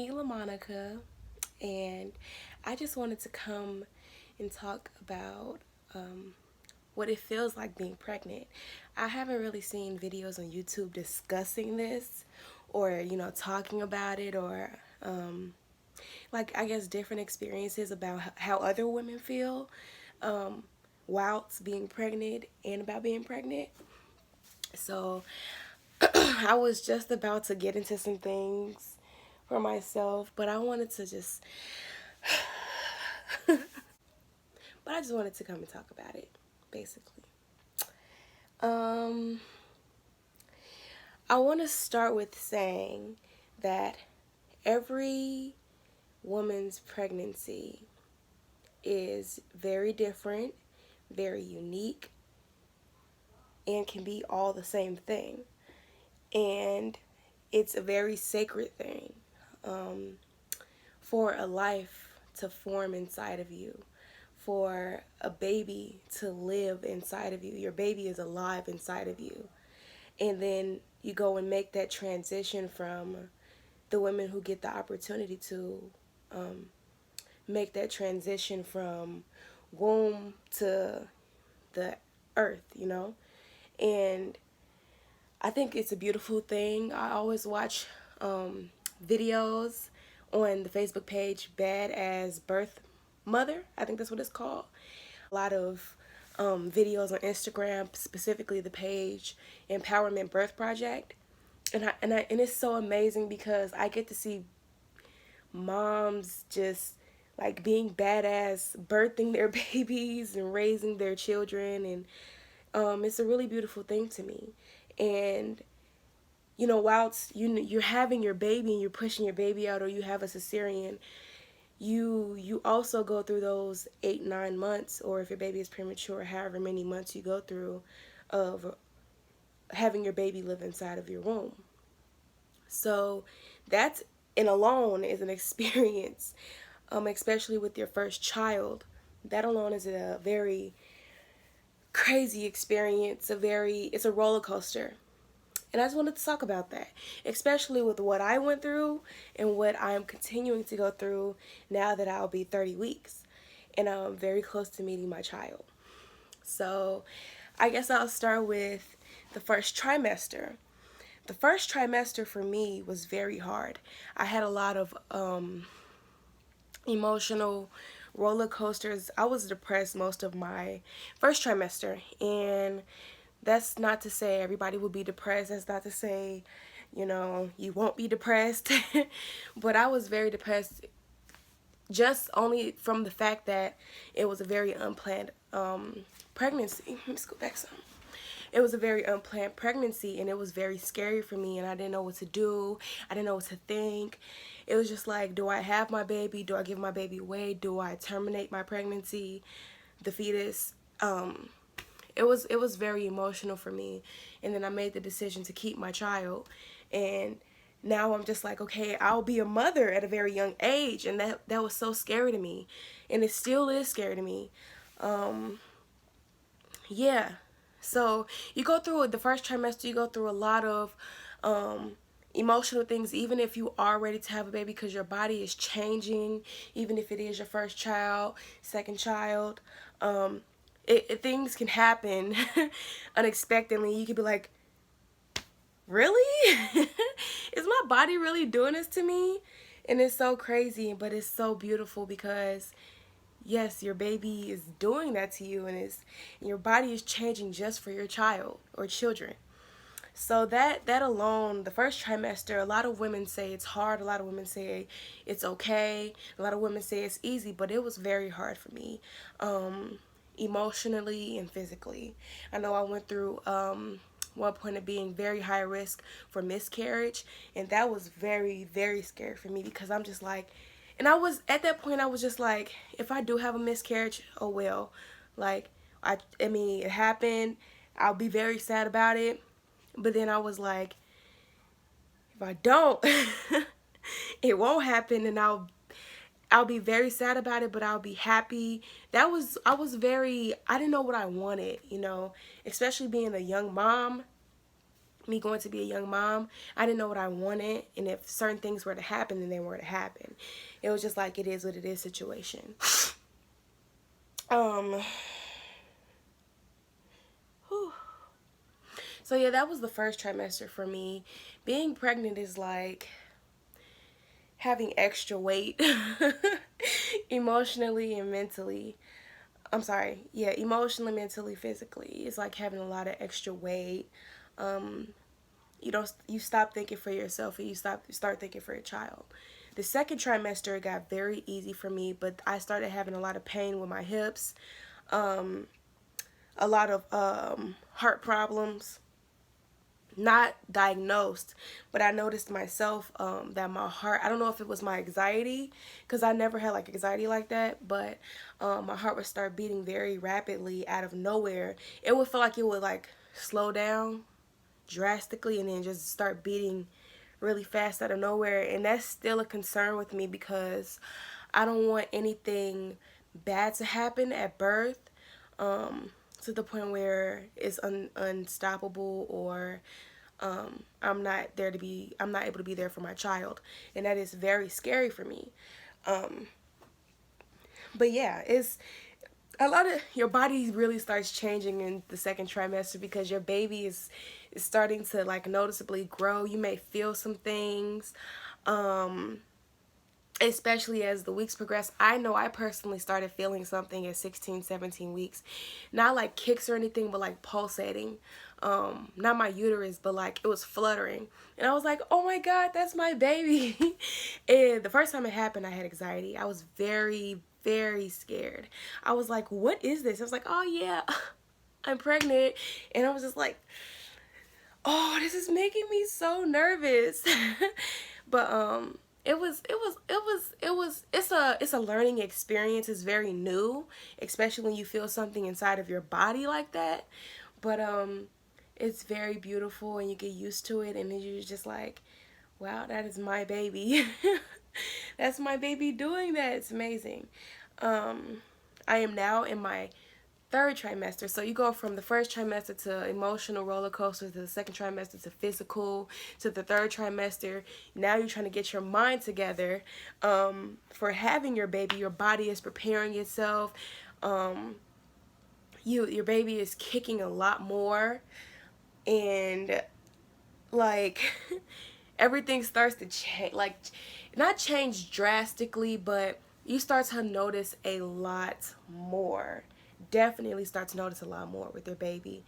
me, LaMonica, and I just wanted to come and talk about what it feels like being pregnant. I haven't really seen videos on YouTube discussing this or, talking about it or, like, I guess different experiences about how other women feel whilst being pregnant and about being pregnant. So I was just about to get into some things for myself, but I wanted to just but I just wanted to come and talk about it, basically. Um, I want to start with saying that every woman's pregnancy is very different, very unique, and can be all the same thing. And it's a very sacred thing for a life to form inside of you, for a baby to live inside of you. Your baby is alive inside of you. And then you go and make that transition from the women who get the opportunity to make that transition from womb to the earth. And I think it's a beautiful thing. I always watch videos on the Facebook page Bad as Birth Mother. I think that's what it's called. A lot of videos on Instagram, specifically the page Empowerment Birth Project. And it's so amazing because I get to see moms just like being badass, birthing their babies and raising their children, and it's a really beautiful thing to me. And whilst you're having your baby and you're pushing your baby out, or you have a cesarean, you also go through those 8-9 months, or if your baby is premature, however many months you go through of having your baby live inside of your womb. So that's in alone is an experience, especially with your first child. That alone is a very crazy experience. It's a roller coaster. And I just wanted to talk about that, especially with what I went through and what I'm continuing to go through now that I'll be 30 weeks and I'm very close to meeting my child. So I guess I'll start with the first trimester. The first trimester for me was very hard. I had a lot of emotional roller coasters. I was depressed most of my first trimester, and that's not to say everybody will be depressed. That's not to say, you won't be depressed. But I was very depressed just only from the fact that it was a very unplanned pregnancy. Let's go back some. It was a very unplanned pregnancy, and it was very scary for me, and I didn't know what to do. I didn't know what to think. It was just like, do I have my baby? Do I give my baby away? Do I terminate my pregnancy, the fetus? It was very emotional for me, and then I made the decision to keep my child, and now I'm just like, okay, I'll be a mother at a very young age, and that was so scary to me, and it still is scary to me. Yeah. So you go through the first trimester, you go through a lot of emotional things, even if you are ready to have a baby, because your body is changing, even if it is your first child, second child. Things can happen unexpectedly. You could be like, really? Is my body really doing this to me? And it's so crazy, but it's so beautiful because yes, your baby is doing that to you, and your body is changing just for your child or children. So that alone, the first trimester, a lot of women say it's hard. A lot of women say it's okay. A lot of women say it's easy, but it was very hard for me, emotionally and physically. I know I went through one point of being very high risk for miscarriage, and that was very, very scary for me because I'm just like, and I was at that point, I was just like, if I do have a miscarriage, oh well. Like, I mean, it happened. I'll be very sad about it. But then I was like, if I don't, it won't happen, and I'll be very sad about it, but I'll be happy. I didn't know what I wanted, especially being a young mom. me going to be a young mom, I didn't know what I wanted, and if certain things were to happen, then they were to happen. It was just like, it is what it is situation. Whew. So yeah, that was the first trimester for me. Being pregnant is like having extra weight emotionally and mentally. I'm sorry, yeah, emotionally, mentally, physically. It's like having a lot of extra weight. You stop thinking for yourself and you start thinking for your child. The second trimester got very easy for me, but I started having a lot of pain with my hips, a lot of heart problems. Not diagnosed, but I noticed myself that my heart, I don't know if it was my anxiety, because I never had like anxiety like that, but my heart would start beating very rapidly out of nowhere. It would feel like it would like slow down drastically and then just start beating really fast out of nowhere, and that's still a concern with me because I don't want anything bad to happen at birth, to the point where it's unstoppable, or I'm not able to be there for my child, and that is very scary for me. But yeah, it's a lot of your body really starts changing in the second trimester because your baby is starting to like noticeably grow. You may feel some things, especially as the weeks progress. I know I personally started feeling something at 16, 17 weeks. Not like kicks or anything, but like pulsating. Not my uterus, but like it was fluttering. And I was like, oh my God, that's my baby. And the first time it happened, I had anxiety. I was very, very scared. I was like, what is this? I was like, oh yeah, I'm pregnant. And I was just like, oh, this is making me so nervous. But it's a learning experience. It's very new, especially when you feel something inside of your body like that. But it's very beautiful and you get used to it, and then you're just like, wow, that is my baby. That's my baby doing that. It's amazing. I am now in my third trimester. So you go from the first trimester to emotional roller coaster, to the second trimester to physical, to the third trimester. Now you're trying to get your mind together for having your baby. Your body is preparing itself. Your baby is kicking a lot more, and like everything starts to change, like not change drastically, but you start to notice a lot more. Definitely start to notice a lot more with your baby,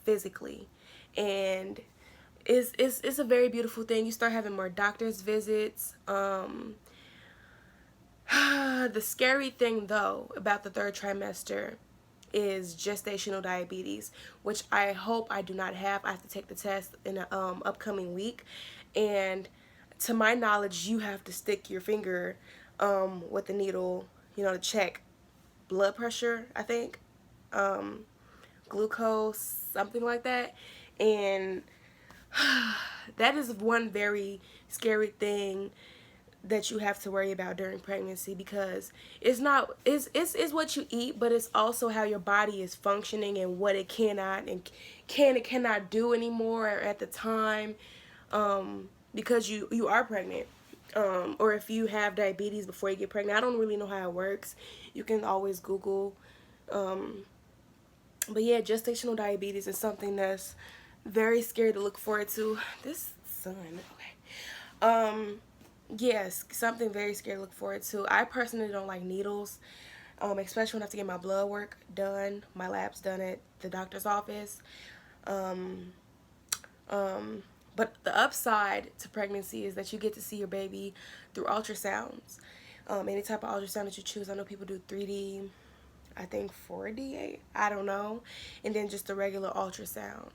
physically. And it's a very beautiful thing. You start having more doctor's visits. The scary thing though about the third trimester is gestational diabetes, which I hope I do not have. I have to take the test in an upcoming week, and to my knowledge, you have to stick your finger with the needle, to check blood pressure, I think, glucose, something like that, and that is one very scary thing that you have to worry about during pregnancy, because it's what you eat, but it's also how your body is functioning and what it cannot and cannot do anymore at the time, because you are pregnant, or if you have diabetes before you get pregnant. I don't really know how it works. You can always Google, but yeah, gestational diabetes is something that's very scary to look forward to. This sun, okay. Yes, something very scary to look forward to. I personally don't like needles, especially when I have to get my blood work done, my labs done at the doctor's office. But the upside to pregnancy is that you get to see your baby through ultrasounds. Any type of ultrasound that you choose. I know people do 3D, I think 4D, I don't know, and then just a regular ultrasound.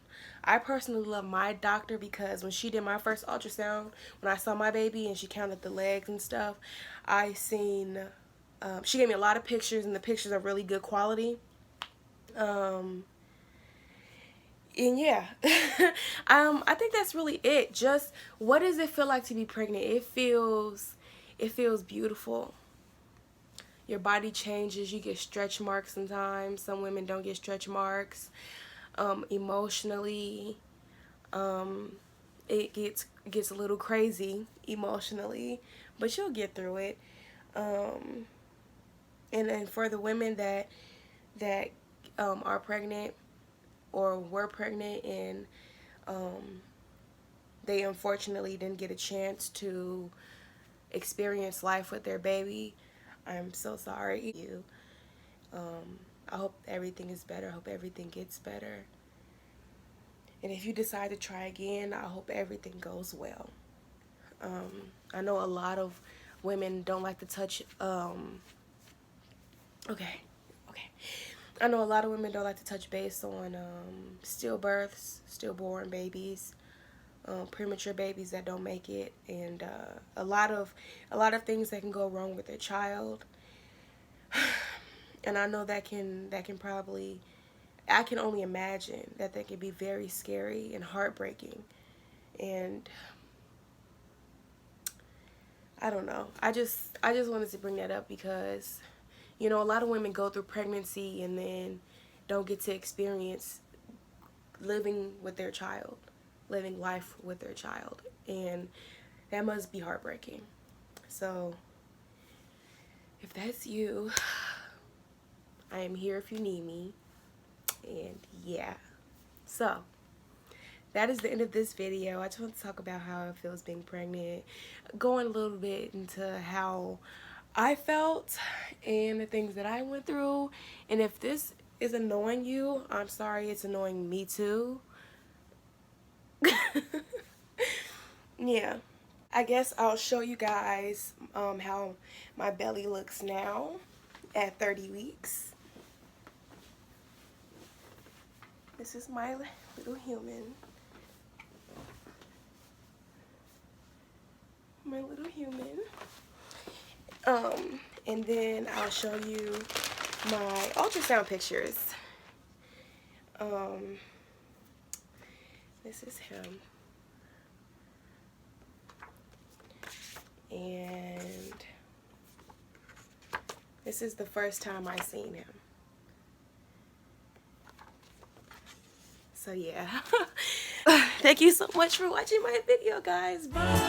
I personally love my doctor because when she did my first ultrasound, when I saw my baby and she counted the legs and stuff, she gave me a lot of pictures, and the pictures are really good quality. And yeah, I think that's really it. Just, what does it feel like to be pregnant? It feels beautiful. Your body changes. You get stretch marks sometimes. Some women don't get stretch marks. Emotionally, It gets a little crazy emotionally, but you'll get through it. And then for the women that are pregnant or were pregnant and they unfortunately didn't get a chance to experience life with their baby, I'm so sorry. I hope everything is better. I hope everything gets better. And if you decide to try again, I hope everything goes well. I know a lot of women don't like to touch, okay. I know a lot of women don't like to touch base on stillbirths, stillborn babies, premature babies that don't make it, and a lot of things that can go wrong with their child. And I know that can probably, I can only imagine that can be very scary and heartbreaking. And I don't know. I just wanted to bring that up because, you know, a lot of women go through pregnancy and then don't get to experience living with their child, living life with their child. And that must be heartbreaking. So if that's you, I am here if you need me. And yeah. So that is the end of this video. I just want to talk about how it feels being pregnant, going a little bit into how I felt and the things that I went through. And if this is annoying you, I'm sorry, it's annoying me too. Yeah, I guess I'll show you guys how my belly looks now at 30 weeks. This is my little human. My little human. And then I'll show you my ultrasound pictures. This is him. And this is the first time I seen him. So yeah. Thank you so much for watching my video, guys. Bye.